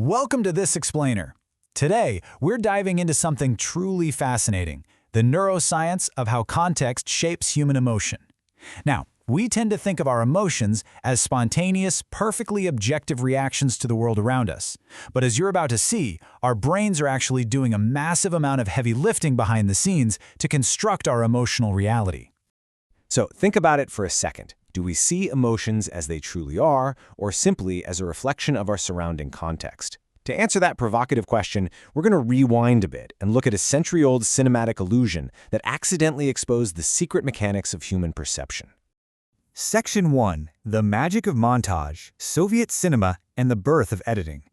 Welcome to This Explainer. Today, we're diving into something truly fascinating, the neuroscience of how context shapes human emotion. Now, we tend to think of our emotions as spontaneous, perfectly objective reactions to the world around us. But as you're about to see, our brains are actually doing a massive amount of heavy lifting behind the scenes to construct our emotional reality. So think about it for a second. Do we see emotions as they truly are, or simply as a reflection of our surrounding context? To answer that provocative question, we're going to rewind a bit and look at a century-old cinematic illusion that accidentally exposed the secret mechanics of human perception. Section 1. The Magic of Montage, Soviet Cinema, and the Birth of Editing.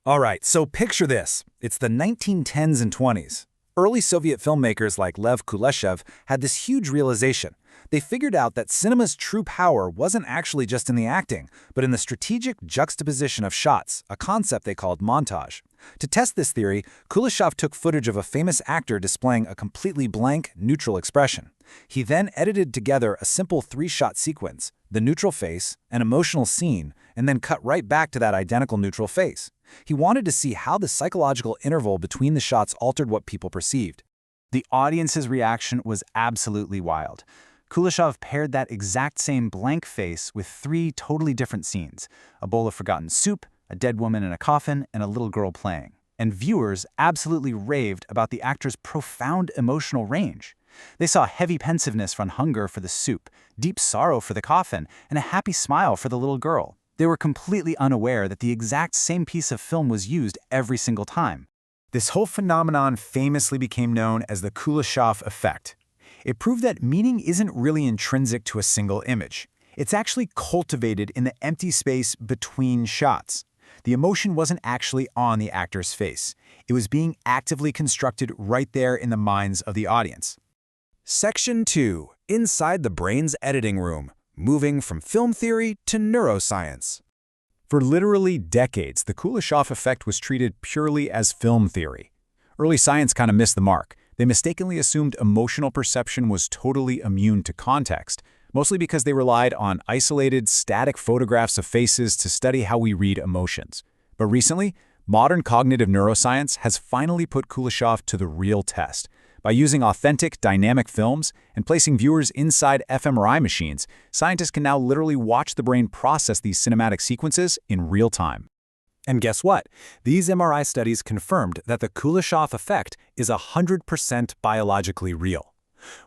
All right, so picture this. It's the 1910s and 20s. Early Soviet filmmakers like Lev Kuleshov had this huge realization. They figured out that cinema's true power wasn't actually just in the acting, but in the strategic juxtaposition of shots, a concept they called montage. To test this theory, Kuleshov took footage of a famous actor displaying a completely blank, neutral expression. He then edited together a simple three-shot sequence, the neutral face, an emotional scene, and then cut right back to that identical neutral face. He wanted to see how the psychological interval between the shots altered what people perceived. The audience's reaction was absolutely wild. Kuleshov paired that exact same blank face with three totally different scenes: a bowl of forgotten soup, a dead woman in a coffin, and a little girl playing. And viewers absolutely raved about the actor's profound emotional range. They saw heavy pensiveness from hunger for the soup, deep sorrow for the coffin, and a happy smile for the little girl. They were completely unaware that the exact same piece of film was used every single time. This whole phenomenon famously became known as the Kuleshov Effect. It proved that meaning isn't really intrinsic to a single image. It's actually cultivated in the empty space between shots. The emotion wasn't actually on the actor's face. It was being actively constructed right there in the minds of the audience. Section 2. Inside the brain's editing room, moving from film theory to neuroscience. For literally decades, the Kuleshov effect was treated purely as film theory. Early science kind of missed the mark. They mistakenly assumed emotional perception was totally immune to context, mostly because they relied on isolated, static photographs of faces to study how we read emotions. But recently, modern cognitive neuroscience has finally put Kuleshov to the real test. By using authentic, dynamic films and placing viewers inside fMRI machines, scientists can now literally watch the brain process these cinematic sequences in real time. And guess what? These MRI studies confirmed that the Kuleshov effect is 100% biologically real.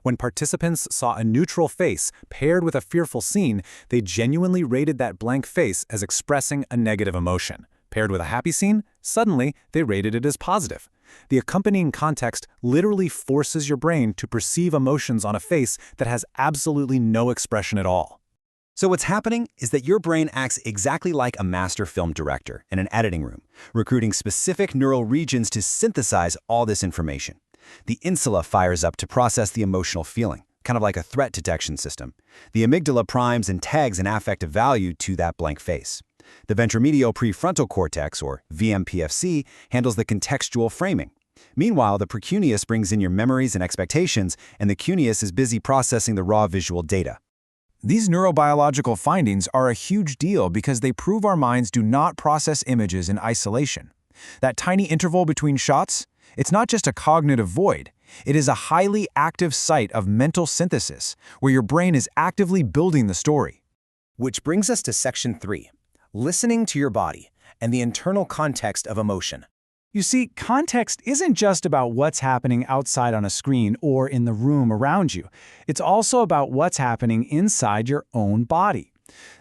When participants saw a neutral face paired with a fearful scene, they genuinely rated that blank face as expressing a negative emotion. Paired with a happy scene, suddenly they rated it as positive. The accompanying context literally forces your brain to perceive emotions on a face that has absolutely no expression at all. So what's happening is that your brain acts exactly like a master film director in an editing room, recruiting specific neural regions to synthesize all this information. The insula fires up to process the emotional feeling, kind of like a threat detection system. The amygdala primes and tags an affective value to that blank face. The ventromedial prefrontal cortex, or VMPFC, handles the contextual framing. Meanwhile, the precuneus brings in your memories and expectations, and the cuneus is busy processing the raw visual data. These neurobiological findings are a huge deal because they prove our minds do not process images in isolation. That tiny interval between shots, it's not just a cognitive void. It is a highly active site of mental synthesis where your brain is actively building the story. Which brings us to Section 3, listening to your body and the internal context of emotion. You see, context isn't just about what's happening outside on a screen or in the room around you. It's also about what's happening inside your own body.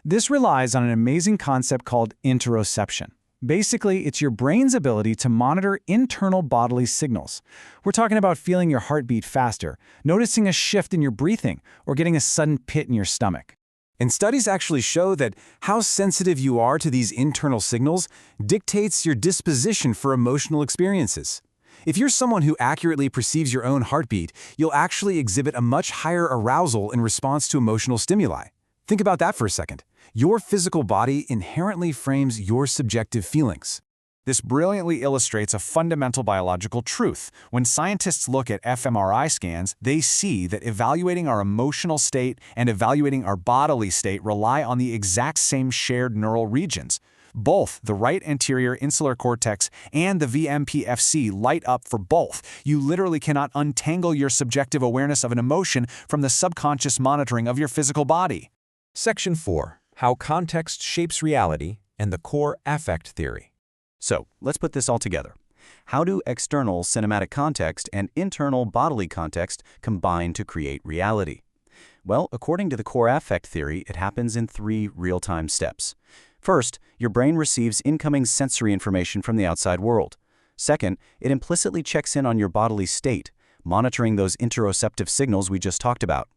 This relies on an amazing concept called interoception. Basically, it's your brain's ability to monitor internal bodily signals. We're talking about feeling your heartbeat faster, noticing a shift in your breathing, or getting a sudden pit in your stomach. And studies actually show that how sensitive you are to these internal signals dictates your disposition for emotional experiences. If you're someone who accurately perceives your own heartbeat, you'll actually exhibit a much higher arousal in response to emotional stimuli. Think about that for a second. Your physical body inherently frames your subjective feelings. This brilliantly illustrates a fundamental biological truth. When scientists look at fMRI scans, they see that evaluating our emotional state and evaluating our bodily state rely on the exact same shared neural regions. Both the right anterior insular cortex and the VMPFC light up for both. You literally cannot untangle your subjective awareness of an emotion from the subconscious monitoring of your physical body. Section 4. How context shapes reality and the core affect theory. So, let's put this all together. How do external cinematic context and internal bodily context combine to create reality? Well, according to the core affect theory, it happens in 3 real-time steps. First, your brain receives incoming sensory information from the outside world. Second, it implicitly checks in on your bodily state, monitoring those interoceptive signals we just talked about.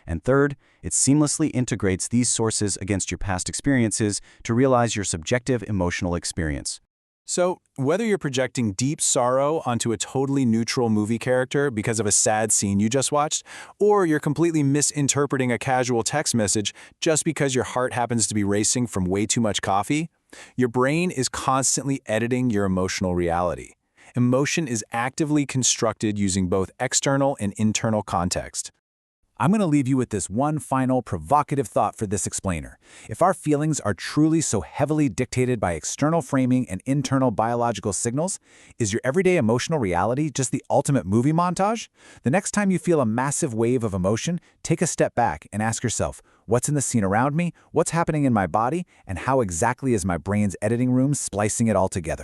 And third, it seamlessly integrates these sources against your past experiences to realize your subjective emotional experience. So, whether you're projecting deep sorrow onto a totally neutral movie character because of a sad scene you just watched, or you're completely misinterpreting a casual text message just because your heart happens to be racing from way too much coffee, your brain is constantly editing your emotional reality. Emotion is actively constructed using both external and internal context. I'm going to leave you with this one final provocative thought for this explainer. If our feelings are truly so heavily dictated by external framing and internal biological signals, is your everyday emotional reality just the ultimate movie montage? The next time you feel a massive wave of emotion, take a step back and ask yourself, what's in the scene around me, what's happening in my body, and how exactly is my brain's editing room splicing it all together?